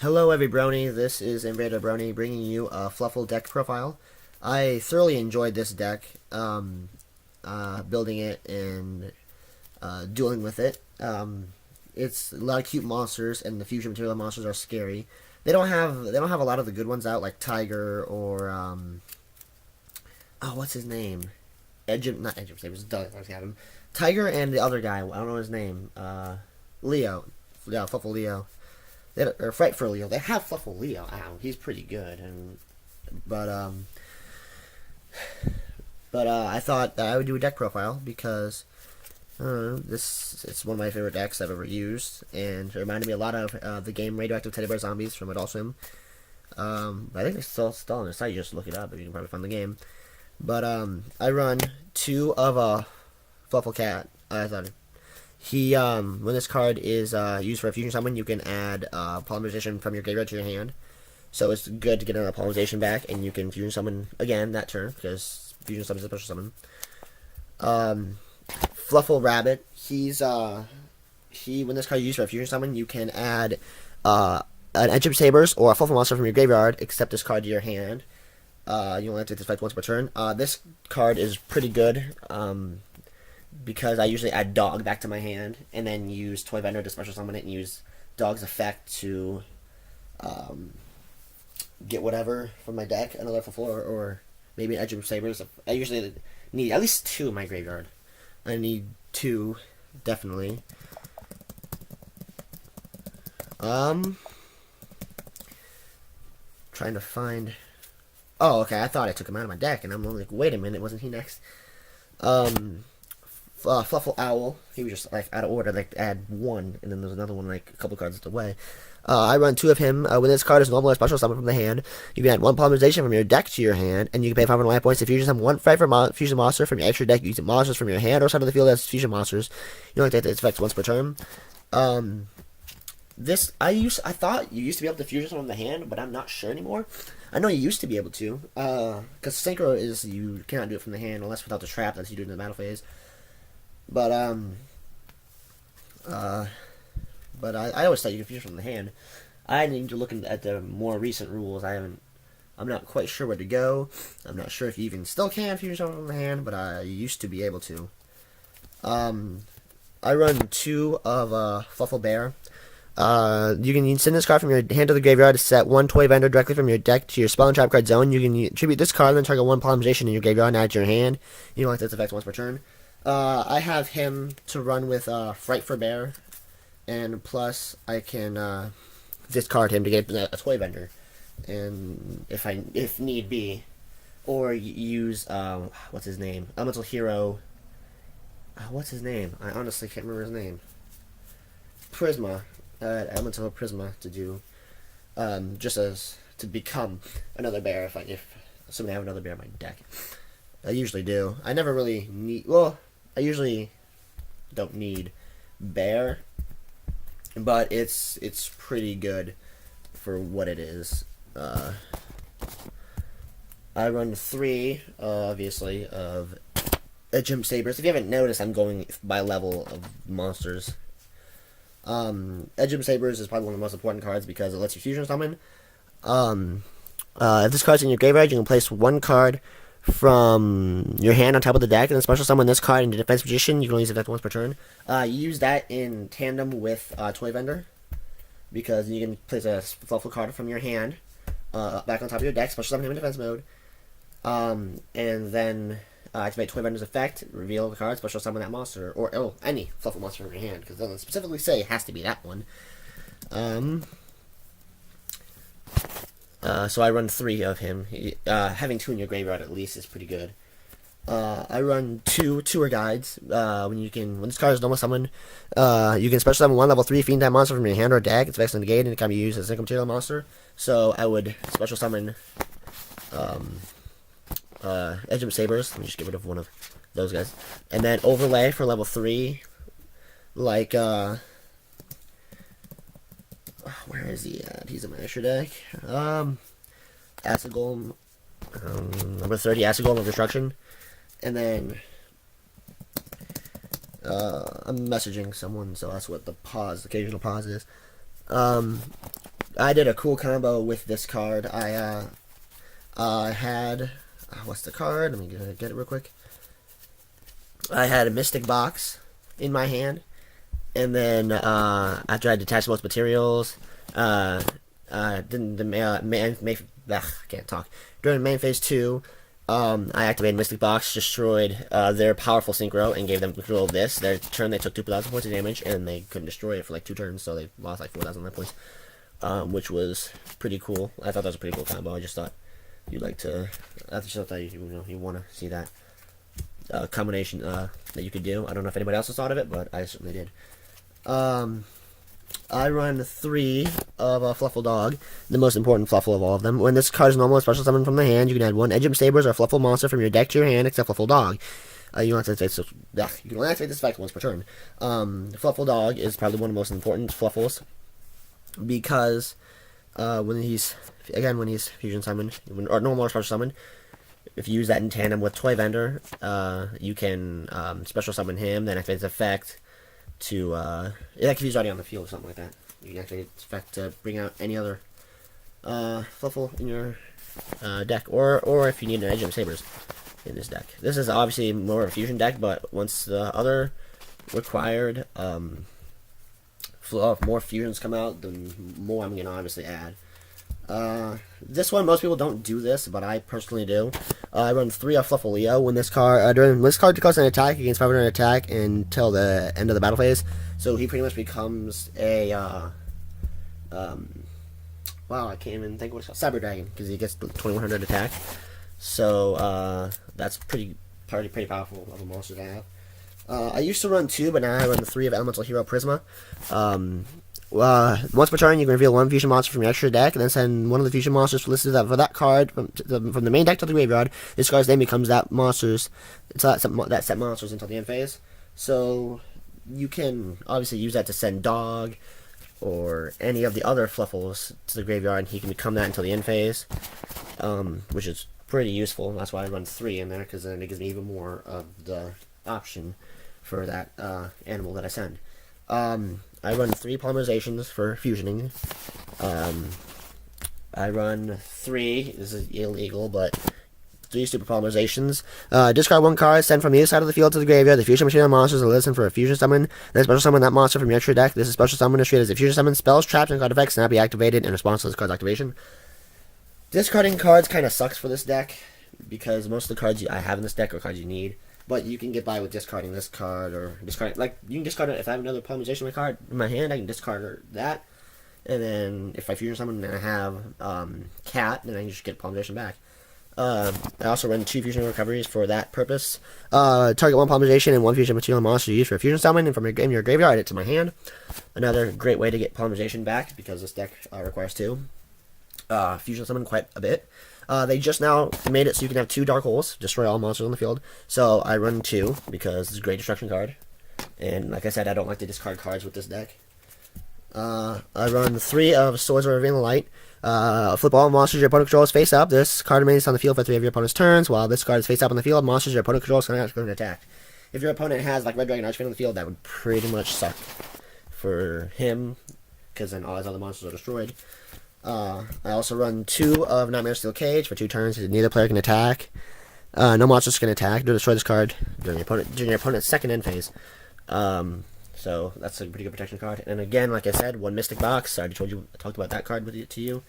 Hello everybrony, this is Imvad3r bringing you a Fluffal Deck profile. I thoroughly enjoyed this deck, building it and dueling with it. It's a lot of cute monsters, and the fusion material monsters are scary. They don't have a lot of the good ones out, like Tiger or oh, what's his name? Not Imp Sabers, Doug. I had him. Tiger and the other guy. I don't know his name. Leo. Yeah, Fluffal Leo. Or Frightfur Leo. They have Fluffal Leo. Ow, he's pretty good. But I thought that I would do a deck profile because it's one of my favorite decks I've ever used, and it reminded me a lot of the game Radioactive Teddy Bear Zombies from Adult Swim. I think it's still on their site. You just look it up, and you can probably find the game. But I run two of a Fluffal Cat. I thought he when this card is used for a fusion summon, you can add Polymerization from your graveyard to your hand. So it's good to get another Polymerization back, and you can fusion summon again that turn because fusion summon is a special summon. Fluffal Rabbit. When this card is used for a fusion summon, you can add an Imp Sabers or a Fluffal monster from your graveyard, except this card to your hand. You only have to take this effect once per turn. This card is pretty good because I usually add Dog back to my hand and then use Toy Vendor to special summon it and use Dog's effect to get whatever from my deck, another Fluffal or maybe an Imp Sabers. I usually need at least two in my graveyard. I need two, definitely. Trying to find. Oh, okay. I thought I took him out of my deck, and I'm like, wait a minute, wasn't he next? Fluffal Owl. He was just like out of order. Like add one, and then there's another one like a couple cards away. I run two of him. When this card is normal or special summon from the hand, you can add one Polymerization from your deck to your hand, and you can pay 500 life points to fusion summon one fusion monster from your extra deck using monsters from your hand or side of the field as fusion monsters. You only take its effects once per turn. This I thought you used to be able to fusion summon from the hand, but I'm not sure anymore. I know you used to be able to, because Synchro is you cannot do it from the hand unless without the trap that you do in the battle phase. But I always thought you could fusion from the hand. I need to look at the more recent rules. I'm not quite sure where to go. I'm not sure if you even still can fusion from the hand, but I used to be able to. I run two of Fluffal Bear. You can send this card from your hand to the graveyard to set one Toy Vendor directly from your deck to your spell and trap card zone. You can tribute this card and then target one Polymerization in your graveyard and add it to your hand. You don't like this effect once per turn. I have him to run with Frightfur Bear, and plus I can discard him to get a Toy Vendor, and if need be, or use what's his name? Elemental Hero. What's his name? I honestly can't remember his name. Prisma. Elemental Prisma to do, just as to become another bear if assuming I have another bear in my deck. I usually do. I never really need. Well, I usually don't need bear, but it's pretty good for what it is. I run three, obviously, of Imp Sabers. If you haven't noticed, I'm going by level of monsters. Imp Sabers is probably one of the most important cards because it lets you fusion summon. If this card's in your graveyard, you can place one card from your hand on top of the deck and then special summon this card into defense position. You can only use it once per turn. You use that in tandem with Toy Vendor because you can place a Fluffal card from your hand back on top of your deck, special summon him in defense mode, and then activate Toy Vendor's effect, reveal the card, special summon that monster, or any Fluffal monster from your hand, because it doesn't specifically say it has to be that one. So I run three of him. Having two in your graveyard at least is pretty good. I run two tour guides. When this card is normal summon, you can special summon one level 3 fiend type monster from your hand or deck. It's vexed and negated and it can be used as a single material monster. So I would special summon Imp Sabers. Let me just get rid of one of those guys. And then overlay for level 3, like, where is he at? He's in my extra deck. Acid Golem, number 30, Acid Golem of Destruction. And then, I'm messaging someone, so that's what the occasional pause is. I did a cool combo with this card. I had what's the card? Let me get it real quick. I had a Mystic Box in my hand, and then after I detached most materials, can't talk. During main phase 2, I activated Mystic Box, destroyed their powerful synchro, and gave them control of this. Their turn, they took 2,000 points of damage, and they couldn't destroy it for like 2 turns, so they lost like 4,000 life points, which was pretty cool. I thought that was a pretty cool combo. I just thought you'd like to. I just thought you want to see that combination that you could do. I don't know if anybody else has thought of it, but I certainly did. I run 3 of a Fluffal Dog, the most important Fluffal of all of them. When this card is normal and special summon from the hand, you can add 1 Imp Sabers or Fluffal monster from your deck to your hand, except Fluffal Dog. You can only activate this effect once per turn. Fluffal Dog is probably one of the most important Fluffals, because when he's fusion summoned, or normal or special summoned, if you use that in tandem with Toy Vender, you can special summon him, then activate his effect to, like if he's already on the field or something like that, you can activate its effect to bring out any other Fluffal in your deck, or if you need an Imp Sabers in this deck. This is obviously more of a fusion deck, but once the other required flow of more fusions come out, the more I'm going to obviously add. This one, most people don't do this, but I personally do. I run 3 of Fluffal Leo. When this card, during this card decosts an attack, he gains 500 attack until the end of the battle phase. So he pretty much becomes a, wow, I can't even think what it's called, Cyber Dragon, because he gets 2100 attack. So, that's pretty powerful of a monster to have. I used to run 2, but now I run 3 of Elemental Hero Prisma. Once per turn, you can reveal 1 fusion monster from your extra deck, and then send one of the fusion monsters listed for that card from the main deck to the graveyard. This card's name becomes that set monsters until the end phase. So you can obviously use that to send Dog or any of the other Fluffals to the graveyard, and he can become that until the end phase, which is pretty useful. That's why I run 3 in there, because then it gives me even more of the option for that animal that I send. I run 3 polymerizations for fusioning. I run 3, this is illegal, but 3 super polymerizations. Discard 1 card, send from either side of the field to the graveyard. The fusion machine monsters are listed for a fusion summon. Then special summon that monster from your extra deck. This is special summon is treated as a fusion summon. Spells, traps, and card effects cannot be activated in response to this card's activation. Discarding cards kind of sucks for this deck, because most of the cards I have in this deck are cards you need. But you can get by with discarding this card, or discard, like, you can discard it. If I have another polymerization card in my hand, I can discard that. And then if I fusion summon and I have Cat, then I can just get polymerization back. I also run 2 fusion recoveries for that purpose. Target 1 polymerization and 1 fusion material monster used for a fusion summon, and from your graveyard, add it to my hand. Another great way to get polymerization back, because this deck requires 2. Fusion summon quite a bit. They just now made it so you can have 2 Dark Holes, destroy all monsters on the field. So I run 2, because it's a great destruction card. And like I said, I don't like to discard cards with this deck. I run 3 of Swords of Revealing Light. Flip all monsters your opponent controls face up. This card remains on the field for 3 of your opponent's turns. While this card is face up on the field, monsters your opponent controls cannot go and attack. If your opponent has like Red Dragon Archfiend on the field, that would pretty much suck for him, because then all his other monsters are destroyed. I also run 2 of Nightmare Steelcage for 2 turns. Neither player can attack. No monsters can attack. Do destroy this card during your opponent's second end phase. So that's a pretty good protection card. And again, like I said, 1 Mystic Box. I already talked about that card to you.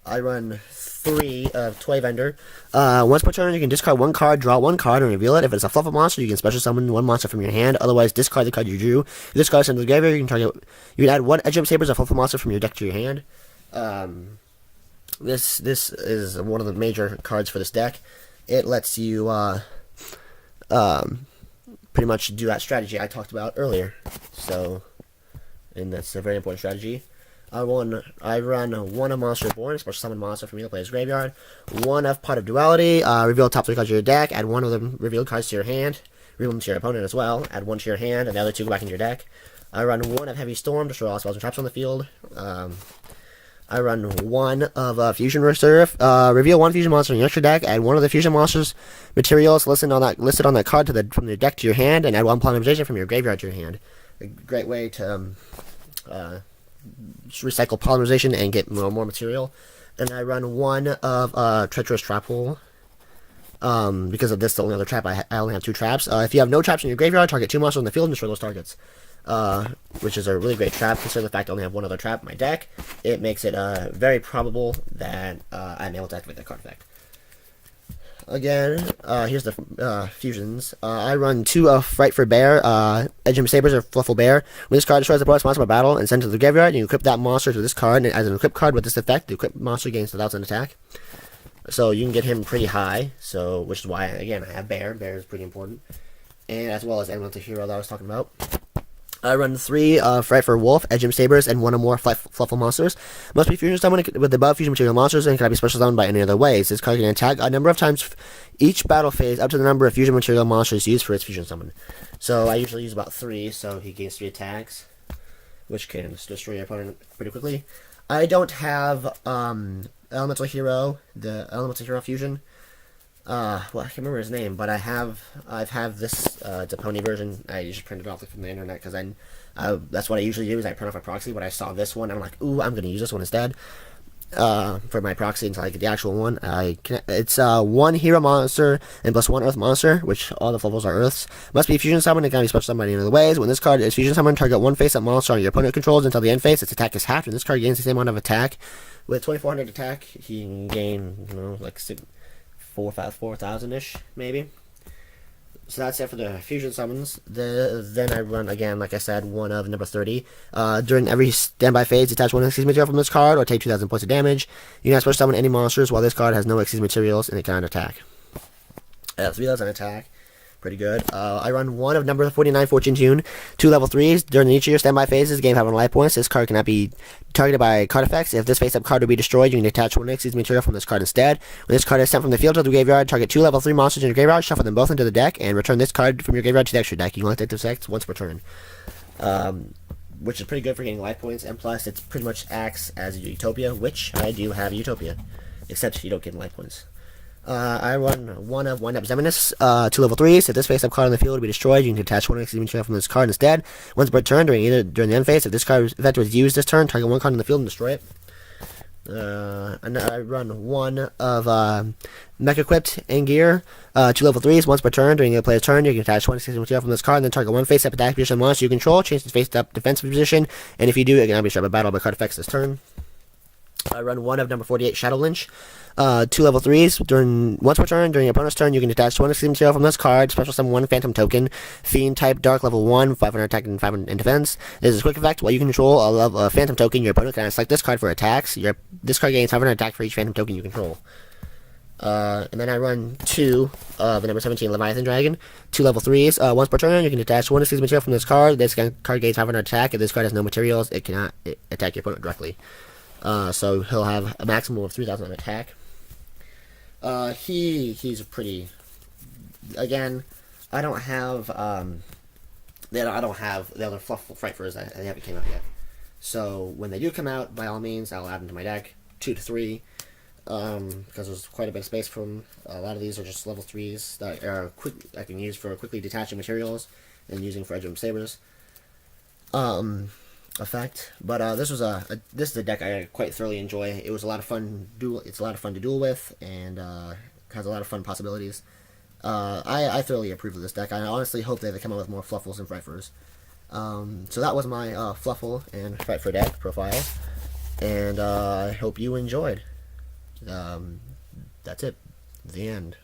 I run 3 of Toy Vender. Once per turn, you can discard 1 card, draw 1 card, and reveal it. If it's a Fluffal monster, you can special summon 1 monster from your hand. Otherwise, discard the card you drew. If this card is sent to the graveyard, you can add 1 Imp Sabers or Fluffal monster from your deck to your hand. This is one of the major cards for this deck. It lets you pretty much do that strategy I talked about earlier. So, and that's a very important strategy. I run 1 of Monster Reborn, special summon monster from your player's graveyard. 1 of Pot of Duality, reveal top 3 cards of your deck, add 1 of the revealed cards to your hand, reveal them to your opponent as well, add 1 to your hand, and the other 2 go back into your deck. I run 1 of Heavy Storm, destroy all spells and traps on the field. I run 1 of Fusion Reserve, reveal 1 fusion monster in your extra deck, add 1 of the fusion monsters materials listed on that card from the deck to your hand, and add 1 polymerization from your graveyard to your hand. A great way to recycle polymerization and get more material. And I run one of Treacherous Trap Hole. Because of this, the only other trap, I only have 2 traps. If you have no traps in your graveyard, target 2 monsters on the field and destroy those targets. Which is a really great trap, considering the fact I only have one other trap in my deck. It makes it very probable that I'm able to activate that card effect. Again, here's the fusions. I run 2 Frightfur Bear, Imp Sabers or Fluffal Bear. When this card destroys the opponent's monster by battle and sent to the graveyard, you equip that monster to this card, and as an equip card with this effect, the equipped monster gains 1,000 attack. So you can get him pretty high, so which is why, again, I have Bear. Bear is pretty important. And as well as Elemental-Hero that I was talking about. I run 3 Frightfur Wolf, Imp Sabers, and 1 or more Fluffal monsters. Must be fusion summoned with the above fusion material monsters and cannot be special summoned by any other ways. This card can attack a number of times each battle phase up to the number of fusion material monsters used for its fusion summon. So I usually use about 3, so he gains 3 attacks, which can destroy your opponent pretty quickly. I don't have Elemental-Hero, the Elemental-Hero fusion. Well, I can't remember his name, but I've had this Depony version. I just printed it off from the internet because that's what I usually do. Is I print off a proxy. But I saw this one, I'm like, ooh, I'm gonna use this one instead for my proxy until I get the actual one. It's 1 hero monster and plus 1 earth monster, which all the Fluffals are earths. Must be fusion summoned and can be special summoned in other ways. When this card is fusion summoned, target 1 face-up monster on your opponent controls until the end phase. Its attack is halved, and this card gains the same amount of attack. With 2,400 attack, he can gain, like 4,000-ish, maybe. So that's it for the fusion summons. Then I run, again, like I said, one of number 30. During every standby phase, detach 1 Xyz material from this card, or take 2,000 points of damage. You can special summon any monsters while this card has no Xyz materials, and it cannot attack. 3,000 attack. Pretty good. I run 1 of number 49, Fortune Tune, 2 level 3s. During each of your standby phases, game 5 life points. This card cannot be targeted by card effects. If this face-up card will be destroyed, you can detach 1 Xyz material from this card instead. When this card is sent from the field to the graveyard, target 2 level 3 monsters in your graveyard, shuffle them both into the deck, and return this card from your graveyard to the extra deck. You can only take this effect once per turn. Which is pretty good for getting life points, and plus it pretty much acts as a Utopia, which I do have Utopia, except you don't get life points. I run 1 of Zenmaines, 2 level 3s. If this face-up card on the field will be destroyed, you can detach 1 Xyz material from this card instead. Once per turn, during the end phase, if this card effect was used this turn, target 1 card on the field and destroy it. And I run 1 of Mechquipped Angineer, 2 level 3s. Once per turn, during the player's turn, you can attach 1 Xyz material from this card, and then target 1 face-up attack position monster you control, change its face-up defensive position, and if you do, it can be destroyed by battle by card effects this turn. I run 1 of number 48, Shadow Lynch. 2 level 3s. Once per turn, during your opponent's turn, you can detach 1 Xyz material from this card, special summon 1 Phantom Token, Fiend type, Dark level 1, 500 attack and 500 in defense. This is a quick effect. While you control a Phantom Token, your opponent can select this card for attacks. This card gains 500 attack for each Phantom Token you control. And then I run 2 of the number 17, Leviathan Dragon. 2 level 3s. Once per turn, you can detach 1 Xyz material from this card. This card gains 500 attack. If this card has no materials, it cannot attack your opponent directly. So he'll have a maximum of 3,000 attack. He's pretty. Again, I don't have the other Frightfurs that haven't came out yet. So when they do come out, by all means, I'll add them to my deck, 2 to 3, because there's quite a bit of space from. A lot of these are just level 3s that are I can use for quickly detaching materials and using for Imp Sabers. Effect, but this is a deck I quite thoroughly enjoy. It was a lot of fun. It's a lot of fun to duel with, and has a lot of fun possibilities. I thoroughly approve of this deck. I honestly hope that they come out with more Fluffals and Frightfurs. So that was my Fluffal and Frightfur deck profile, and I hope you enjoyed. That's it. The end.